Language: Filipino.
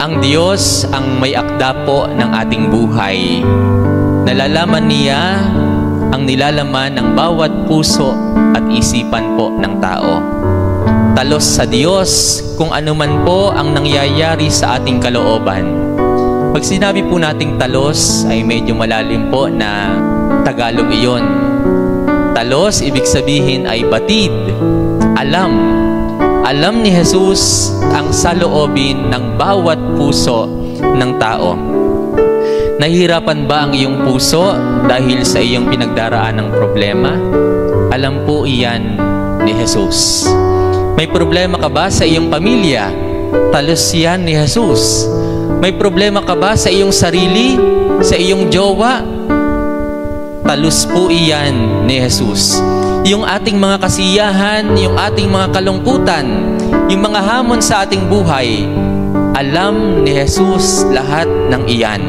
Ang Diyos ang may akda po ng ating buhay. Nalalaman niya ang nilalaman ng bawat puso at isipan po ng tao. Talos sa Diyos kung anuman po ang nangyayari sa ating kalooban. Pag sinabi po nating talos ay medyo malalim po na Tagalog iyon. Talos, ibig sabihin ay batid, alam. Alam ni Jesus ang saloobin ng bawat puso ng tao. Nahihirapan ba ang iyong puso dahil sa iyong pinagdaraan ng problema? Alam po iyan ni Jesus. May problema ka ba sa iyong pamilya? Talos yan ni Jesus. May problema ka ba sa iyong sarili? Sa iyong jowa? Talos po iyan ni Jesus. Yung ating mga kasiyahan, yung ating mga kalungkutan, yung mga hamon sa ating buhay, alam ni Jesus lahat ng iyan.